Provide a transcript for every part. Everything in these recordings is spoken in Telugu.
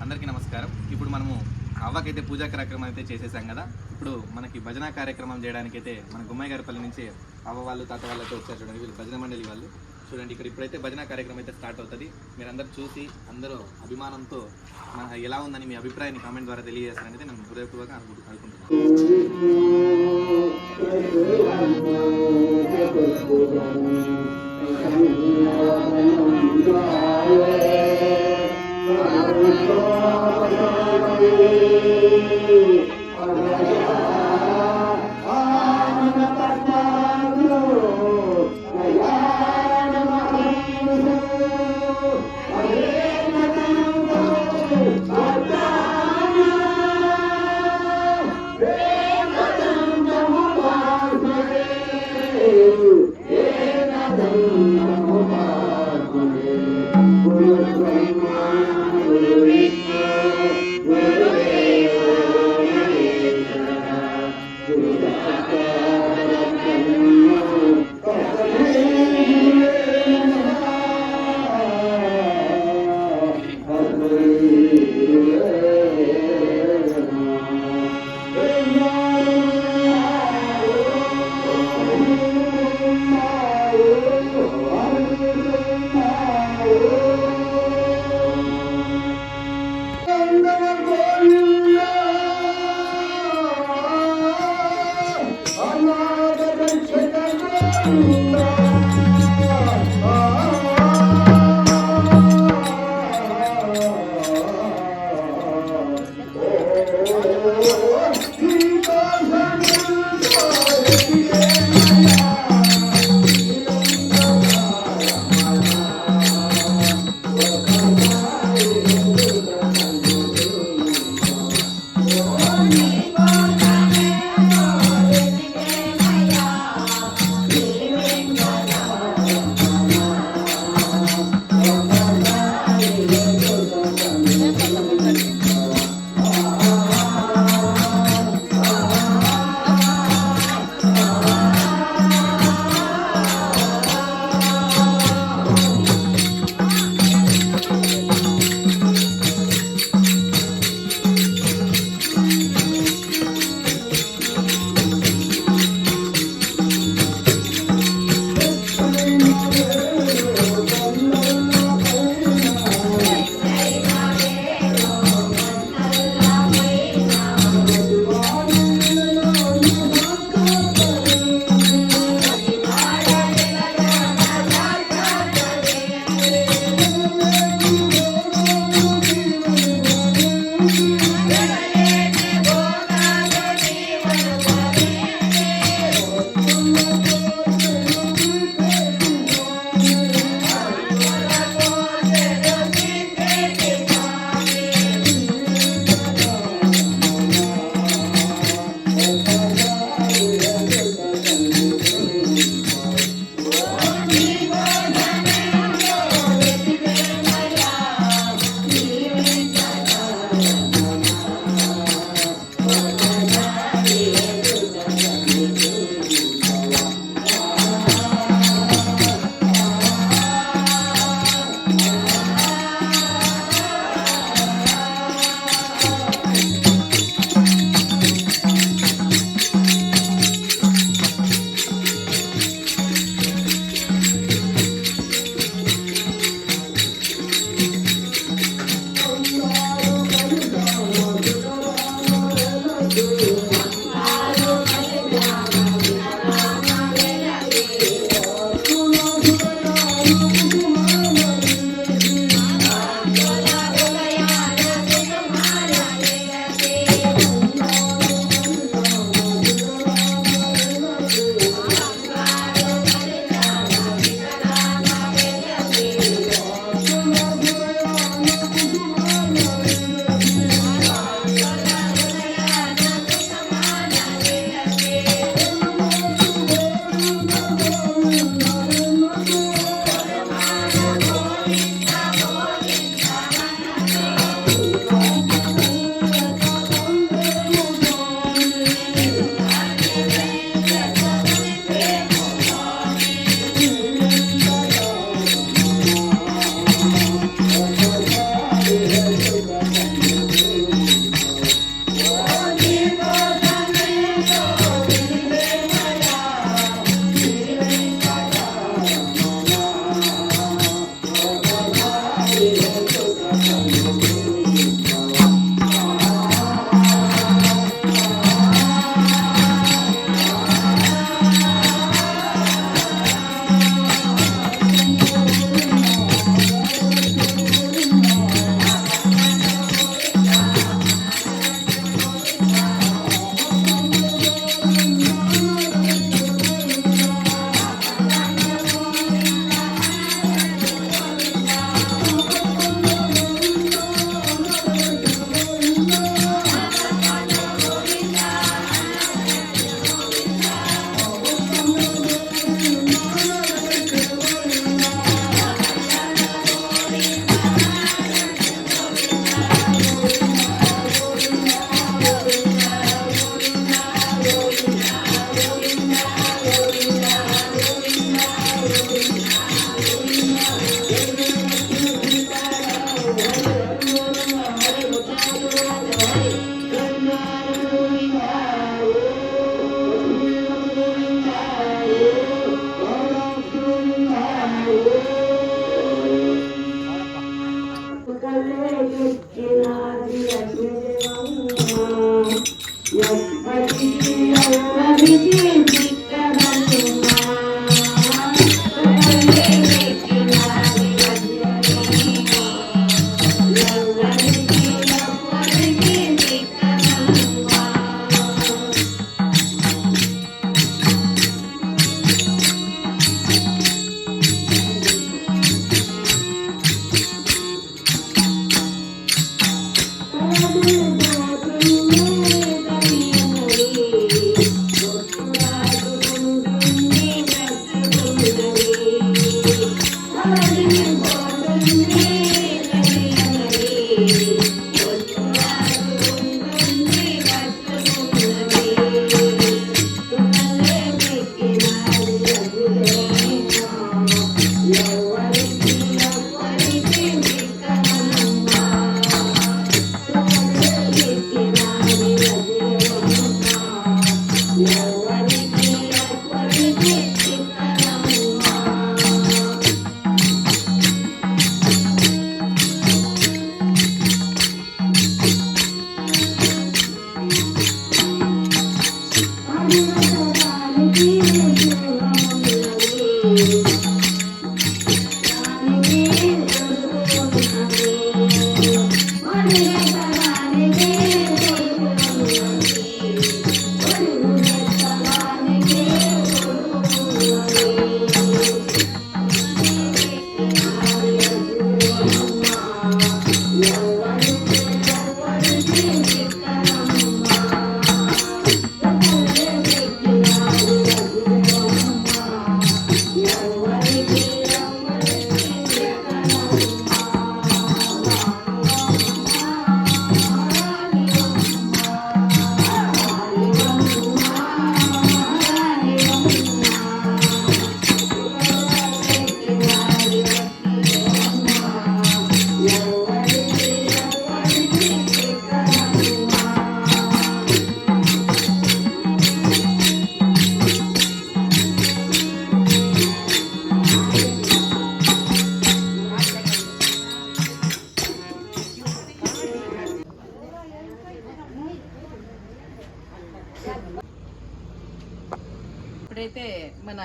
అందరికీ నమస్కారం. ఇప్పుడు మనము అవ్వకైతే పూజా కార్యక్రమం అయితే చేసేసాం కదా. ఇప్పుడు మనకి భజన కార్యక్రమం చేయడానికైతే మన గుమ్మయ్య గారిపల్లి నుంచి అవ్వ వాళ్ళు తాత వాళ్ళతో వచ్చారు. చూడండి, వీళ్ళు భజన మండలి వాళ్ళు. చూడండి, ఇక్కడ ఇప్పుడైతే భజన కార్యక్రమం అయితే స్టార్ట్ అవుతుంది. మీరందరూ చూసి అందరూ అభిమానంతో ఎలా ఉందని మీ అభిప్రాయాన్ని కామెంట్ ద్వారా తెలియజేస్తారనేది నేను హృదయపూర్వకంగా అనుకుంటున్నాను. అయితే మన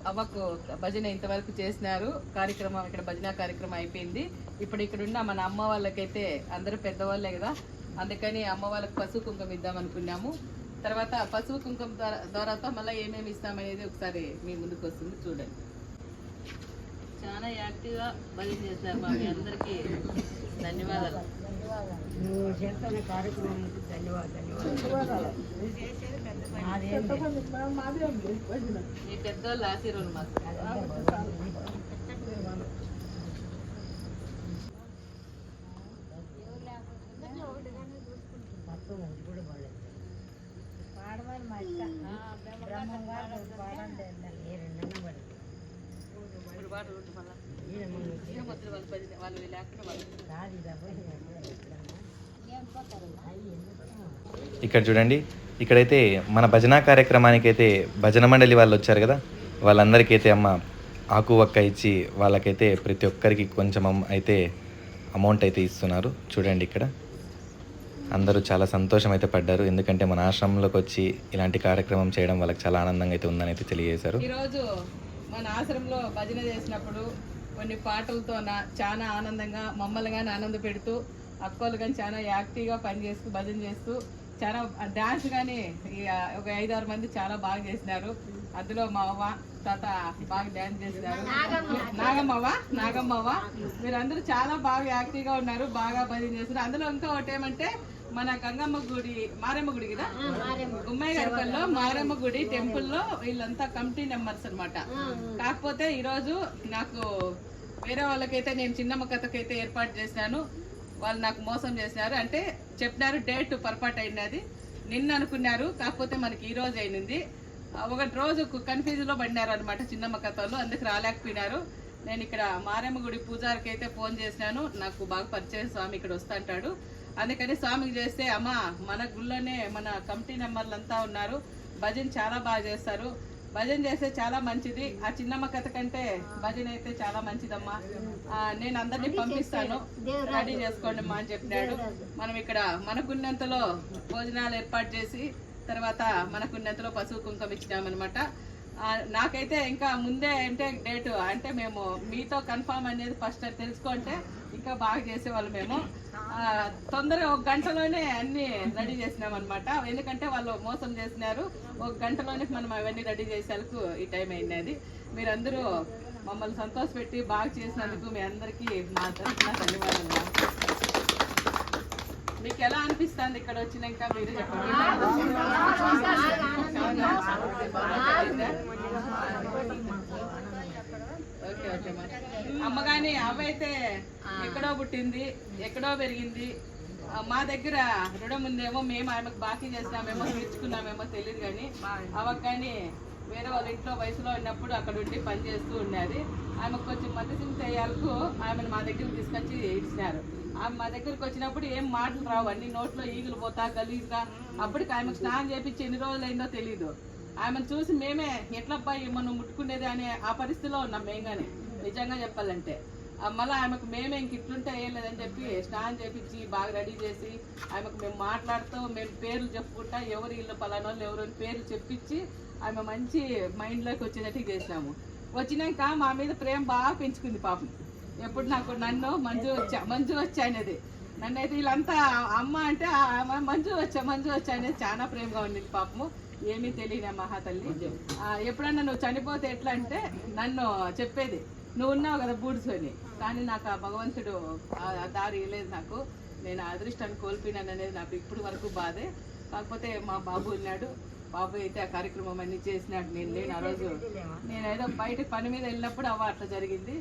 అవ్వకు భజన ఇంతవరకు చేసినారు. కార్యక్రమం ఇక్కడ భజన కార్యక్రమం అయిపోయింది. ఇప్పుడు ఇక్కడ ఉన్న మన అమ్మ వాళ్ళకైతే అందరూ పెద్దవాళ్ళే కదా, అందుకని అమ్మ వాళ్ళకి పసుపు కుంకుమ ఇద్దాం అనుకున్నాము. తర్వాత పసుపు కుంకుమ ద్వారా మళ్ళీ ఏమేమి ఇస్తామనేది ఒకసారి మీ ముందుకు వస్తుంది, చూడండి. చాలా యాక్టివ్గా భజన చేశారు. మా మీ అందరికీ ధన్యవాదాలు. మీ పెద్దవాళ్ళు ఆశీర్వాదం మాకు. ఇక్కడ చూడండి, ఇక్కడైతే మన భజన కార్యక్రమానికి అయితే భజన మండలి వాళ్ళు వచ్చారు కదా, వాళ్ళందరికీ అయితే అమ్మ ఆకు ఒక్క ఇచ్చి వాళ్ళకైతే ప్రతి ఒక్కరికి కొంచెం అయితే అమౌంట్ అయితే ఇస్తున్నారు. చూడండి, ఇక్కడ అందరూ చాలా సంతోషం అయితే పడ్డారు. ఎందుకంటే మన ఆశ్రమంలోకి వచ్చి ఇలాంటి కార్యక్రమం చేయడం వాళ్ళకి చాలా ఆనందంగా అయితే ఉందని అయితే తెలియజేశారు. ఈరోజు మన ఆశ్రమంలో భజన చేసినప్పుడు కొన్ని పాటలతో చాలా ఆనందంగా మమ్మల్ని కానీ ఆనంద పెడుతూ, అక్కలు కానీ చాలా యాక్టివ్గా పనిచేస్తూ భజన చేస్తూ చాలా డాన్స్ కానీ ఒక 5-6 మంది చాలా బాగా చేసినారు. అందులో మా అవ్వ తాత బాగా డాన్స్ చేసినారు. నాగమ్మవ్వ మీరందరూ చాలా బాగా యాక్టివ్గా ఉన్నారు, బాగా భజన చేస్తున్నారు. అందులో ఇంకా ఒకటి ఏమంటే మన గంగమ్మ గుడి, మారమ్మ గుడి కదా, గుమ్మయ్య గారిపల్లిలో మారమ్మ గుడి టెంపుల్లో వీళ్ళంతా కమిటీ మెంబర్స్ అన్నమాట. కాకపోతే ఈరోజు నాకు వేరే వాళ్ళకైతే నేను చిన్నమ్మ కథకైతే ఏర్పాటు చేశాను, వాళ్ళు నాకు మోసం చేసినారు. అంటే చెప్పినారు డేట్ పొరపాటు అయినది, నిన్న అనుకున్నారు, కాకపోతే మనకి ఈ రోజు అయినది. ఒకటి రోజు కన్ఫ్యూజ్లో పడినారు అనమాట చిన్నమ్మ కథలు, అందుకు రాలేకపోయినారు. నేను ఇక్కడ మారమ్మ గుడి పూజారికి అయితే ఫోన్ చేసినాను, నాకు బాగా పరిచయం స్వామి ఇక్కడ వస్తా అంటాడు. అందుకని స్వామికి చేస్తే అమ్మ మన గుళ్ళోనే మన కమిటీ మెంబర్లు అంతా ఉన్నారు, భజన చాలా బాగా చేస్తారు, భజన చేస్తే చాలా మంచిది. ఆ చిన్నమ్మ కథ కంటే భజన అయితే చాలా మంచిదమ్మా, నేను అందరినీ పంపిస్తాను, రెడీ చేసుకోండి అమ్మా అని చెప్పినాడు. మనం ఇక్కడ మనకున్నంతలో భోజనాలు ఏర్పాటు చేసి తర్వాత మనకున్నంతలో పసుపు కుంకుమ ఇచ్చినామన్నమాట. నాకైతే ఇంకా ముందే అంటే డేటు అంటే మేము మీతో కన్ఫామ్ అనేది ఫస్ట్ తెలుసుకుంటే ఇంకా బాగా చేసేవాళ్ళు. మేము తొందరగా 1 గంటలోనే అన్ని రెడీ చేసినాం అనమాట, ఎందుకంటే వాళ్ళు మోసం చేసినారు. 1 గంటలోనే మనం అవన్నీ రెడీ చేసేందుకు ఈ టైం అయినది. మీరందరూ మమ్మల్ని సంతోషపెట్టి బాగా చేసినందుకు మీ అందరికీ మా తరఫున ధన్యవాదాలు. మీకు ఎలా అనిపిస్తుంది ఇక్కడ వచ్చినాక మీరు చెప్పండి. ఓకే ఓకే మరి అమ్మ కానీ అవైతే ఎక్కడో పుట్టింది, ఎక్కడో పెరిగింది. మా దగ్గర రుణం ఉందేమో, మేము ఆమెకు బాకీ చేసినామేమో తీర్చుకున్నామేమో తెలియదు, కానీ అవకు కానీ వేరే వాళ్ళ ఇంట్లో వయసులో ఉన్నప్పుడు అక్కడ ఉండి పని చేస్తూ ఉండేది. ఆమెకు కొంచెం మధ్యసింగ్ చేయాలకు ఆమెను మా దగ్గరికి తీసుకొచ్చి ఇచ్చినారు. ఆమె మా దగ్గరికి వచ్చినప్పుడు ఏం మాటలు రావు, అన్ని నోట్లో ఈగులు పోతా గలీజ్గా. అప్పటికి ఆమెకు స్నానం చేపించి ఎన్ని రోజులు అయిందో తెలీదు. ఆమెను చూసి మేమే ఎట్లబ్బాయి మనం ముట్టుకునేది అనే ఆ పరిస్థితిలో ఉన్నాం మేంగానే, నిజంగా చెప్పాలంటే. మళ్ళీ ఆమెకు మేమే ఇంక ఇట్లుంటే ఏం లేదని చెప్పి స్నానం చేపించి బాగా రెడీ చేసి ఆమెకు మేము మాట్లాడుతూ మేము పేర్లు చెప్పుకుంటా ఎవరు ఇల్లు పలానోళ్ళు ఎవరు పేర్లు చెప్పించి ఆమె మంచి మైండ్లోకి వచ్చేటట్టు చేసినాము. వచ్చినాక మా మీద ప్రేమ బాగా పెంచుకుంది పాపం. ఎప్పుడు నాకు నన్ను మంజు వచ్చా అనేది, నన్ను అయితే వీళ్ళంతా అమ్మ అంటే మంజు వచ్చా అనేది చాలా ప్రేమగా ఉండేది పాపము. ఏమీ తెలియదు మహాతల్లి. ఎప్పుడన్నా నువ్వు చనిపోతే ఎట్లా అంటే నన్ను చెప్పేది, నువ్వు ఉన్నావు కదా బూడ్సుకొని, కానీ నాకు ఆ భగవంతుడు ఆ దారి ఇవ్వలేదు నాకు, నేను అదృష్టాన్ని కోల్పోయినాను అనేది నాకు ఇప్పుడు వరకు బాధే. కాకపోతే మా బాబు ఉన్నాడు, బాబు అయితే ఆ కార్యక్రమం అన్ని చేసినాడు, నేను లేను ఆ రోజు. నేను ఏదో బయట పని మీద వెళ్ళినప్పుడు అట్లా జరిగింది.